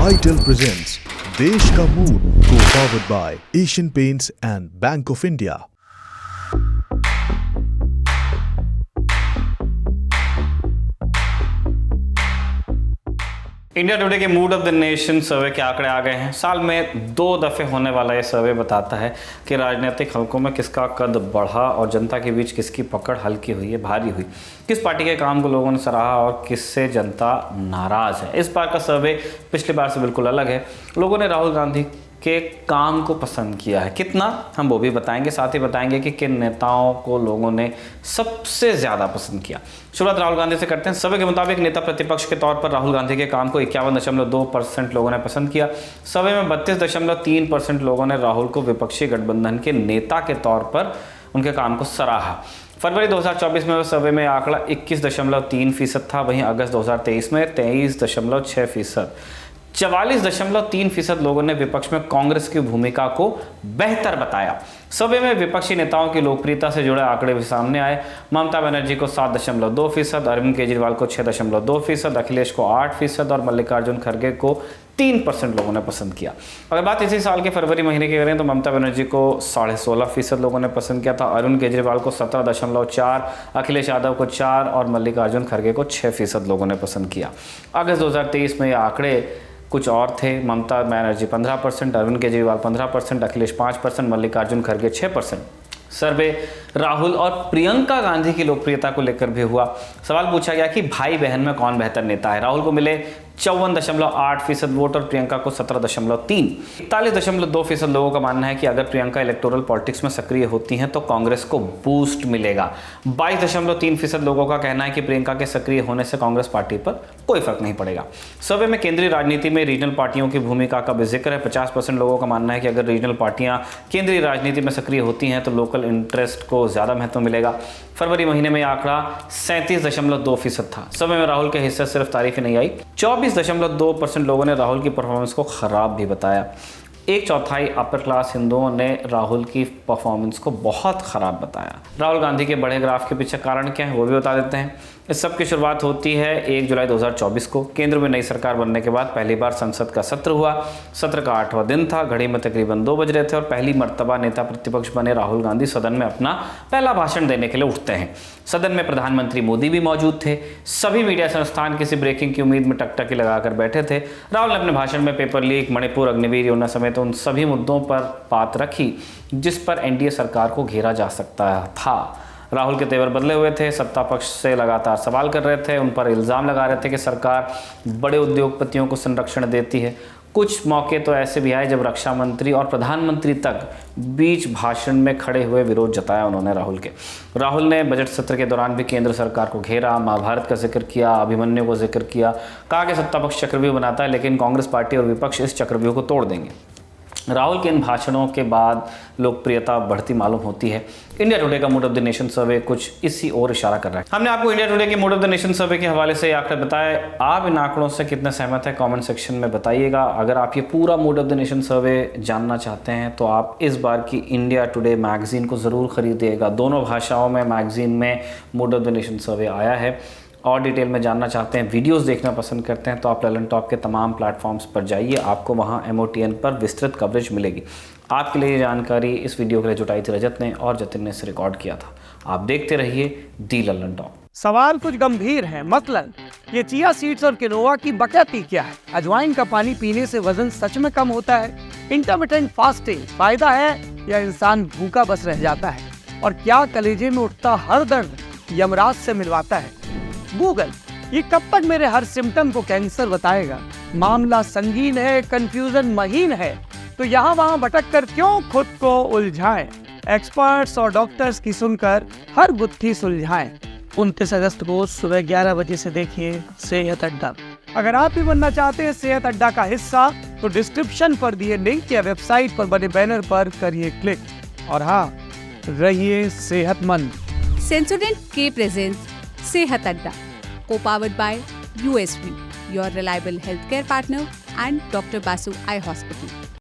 Itel presents देश का mood को powered by Asian Paints and Bank of India. India Today के mood of the nation survey के आंकड़े आ गए हैं। साल में 2 दफ़े होने वाला ये सर्वे बताता है कि राजनीतिक हलकों में किसका कद बढ़ा और जनता के बीच किसकी पकड़ हल्की हुई है, भारी हुई, किस पार्टी के काम को लोगों ने सराहा और किससे जनता नाराज है। इस बार का सर्वे पिछली बार से बिल्कुल अलग है। लोगों ने राहुल गांधी के काम को पसंद किया है, कितना हम वो भी बताएंगे, साथ ही बताएंगे कि किन नेताओं को लोगों ने सबसे ज़्यादा पसंद किया। शुरुआत राहुल गांधी से करते हैं। सर्वे के मुताबिक नेता प्रतिपक्ष के तौर पर राहुल गांधी के काम को 51.2% लोगों ने पसंद किया। सर्वे में 32.3% लोगों ने राहुल को विपक्षी गठबंधन के नेता के तौर पर उनके काम को सराहा। फरवरी 2024 में सर्वे में आंकड़ा 21.3% था, वहीं अगस्त 2023 में 23.6%। 44.3% लोगों ने विपक्ष में कांग्रेस की भूमिका को बेहतर बताया। सर्वे में विपक्षी नेताओं की लोकप्रियता से जुड़े आंकड़े भी सामने आए। ममता बनर्जी को 7.2%, अरविंद केजरीवाल को 6.2%, अखिलेश को 8% और मल्लिकार्जुन खड़गे को 3% लोगों ने पसंद किया। अगर बात इसी साल के फरवरी महीने की करें तो ममता बनर्जी को 16.5% लोगों ने पसंद किया था, अरविंद केजरीवाल को 17.4%, अखिलेश यादव को 4% और मल्लिकार्जुन खड़गे को 6% लोगों ने पसंद किया। अगस्त 2023 में ये आंकड़े कुछ और थे। ममता बनर्जी 15%, अरविंद केजरीवाल 15%, अखिलेश 5%, मल्लिकार्जुन खड़गे 6%। सर्वे राहुल और प्रियंका गांधी की लोकप्रियता को लेकर भी हुआ। सवाल पूछा गया कि भाई बहन में कौन बेहतर नेता है। राहुल को मिले 54.8% वोट और प्रियंका को 17.3%। 41.2% लोगों का मानना है कि अगर प्रियंका इलेक्टोरल पॉलिटिक्स में सक्रिय होती हैं तो कांग्रेस को बूस्ट मिलेगा। 22.3% लोगों का कहना है कि प्रियंका के सक्रिय होने से कांग्रेस पार्टी पर कोई फर्क नहीं पड़ेगा। सर्वे में केंद्रीय राजनीति में रीजनल पार्टियों की भूमिका का भी जिक्र है। 50% लोगों का मानना है कि अगर रीजनल पार्टियां केंद्रीय राजनीति में सक्रिय होती हैं तो लोकल इंटरेस्ट को ज़्यादा महत्व मिलेगा। फरवरी महीने में आंकड़ा 37.2% था। सर्वे में राहुल के हिस्से सिर्फ तारीफ ही नहीं आई। 24.2% लोगों ने राहुल की परफॉर्मेंस को खराब भी बताया। 1/4 अपर क्लास हिंदुओं ने राहुल की परफॉर्मेंस को बहुत खराब बताया। राहुल गांधी के बड़े ग्राफ के पीछे कारण क्या है वो भी बता देते हैं। इस सब की शुरुआत होती है 1 जुलाई 2024 को। केंद्र में नई सरकार बनने के बाद पहली बार संसद का सत्र हुआ। सत्र का 8वां दिन था। घड़ी में तकरीबन 2 बज रहे थे और पहली मर्तबा नेता प्रतिपक्ष बने राहुल गांधी सदन में अपना पहला भाषण देने के लिए उठते हैं। सदन में प्रधानमंत्री मोदी भी मौजूद थे। सभी मीडिया संस्थान किसी ब्रेकिंग की उम्मीद में टकटकी लगाकर बैठे थे। राहुल ने अपने भाषण में पेपर लीक, मणिपुर, अग्निवीर योजना समेत उन सभी मुद्दों पर बात रखी जिस पर एनडीए सरकार को घेरा जा सकता था। राहुल के तेवर बदले हुए थे। सत्ता पक्ष से लगातार सवाल कर रहे थे, उन पर इल्ज़ाम लगा रहे थे कि सरकार बड़े उद्योगपतियों को संरक्षण देती है। कुछ मौके तो ऐसे भी आए जब रक्षा मंत्री और प्रधानमंत्री तक बीच भाषण में खड़े हुए विरोध जताया उन्होंने राहुल ने बजट सत्र के दौरान भी केंद्र सरकार को घेरा, महाभारत का जिक्र किया, अभिमन्यु को जिक्र किया, कहा कि सत्ता पक्ष चक्रव्यूह बनाता है लेकिन कांग्रेस पार्टी और विपक्ष इस चक्रव्यूह को तोड़ देंगे। राहुल के इन भाषणों के बाद लोकप्रियता बढ़ती मालूम होती है। इंडिया टुडे का मूड ऑफ द नेशन सर्वे कुछ इसी ओर इशारा कर रहा है। हमने आपको इंडिया टुडे के mood of the nation survey के हवाले से आंकड़े बताए। आप इन आंकड़ों से कितने सहमत हैं कमेंट सेक्शन में बताइएगा। अगर आप ये पूरा मूड ऑफ द नेशन सर्वे जानना चाहते हैं तो आप इस बार की इंडिया टुडे मैगजीन को ज़रूर खरीदिएगा। दोनों भाषाओं में मैगजीन में मूड ऑफ द नेशन सर्वे आया है। और डिटेल में जानना चाहते हैं, वीडियोस देखना पसंद करते हैं तो आप ललन टॉप के तमाम प्लेटफॉर्म्स पर जाइए, आपको वहां MOTN पर विस्तृत कवरेज मिलेगी। आपके लिए ये जानकारी इस वीडियो के लिए जुटाई थी रजत ने और जतिन ने इसे रिकॉर्ड किया था। आप देखते रहिए दी ललन टॉप। सवाल कुछ गंभीर है, मतलब ये चिया सीड्स और किनोआ की बकैती क्या है? अजवाइन का पानी पीने से वजन सच में कम होता है? इंटरमिटेंट फास्टिंग फायदा है या इंसान भूखा बस रह जाता है? और क्या कलेजे में उठता हर दर्द यमराज से मिलवाता है? गूगल ये कब तक मेरे हर सिम्टम को कैंसर बताएगा? मामला संगीन है, कंफ्यूजन महीन है, तो यहाँ वहाँ भटक कर क्यों खुद को उलझाएं? एक्सपर्ट्स और डॉक्टर्स की सुनकर हर गुत्थी सुलझाएं। 29 अगस्त को सुबह 11 बजे से देखिए सेहत अड्डा। अगर आप भी बनना चाहते हैं सेहत अड्डा का हिस्सा तो डिस्क्रिप्शन पर दिए लिंक या वेबसाइट पर बने बैनर पर करिए क्लिक। और हाँ, रहिए सेहतमंद। सेंसोडेंट के प्रेजेंस सेहत अड्डा, co-powered by USV, your reliable healthcare partner, and Dr. Basu Eye Hospital.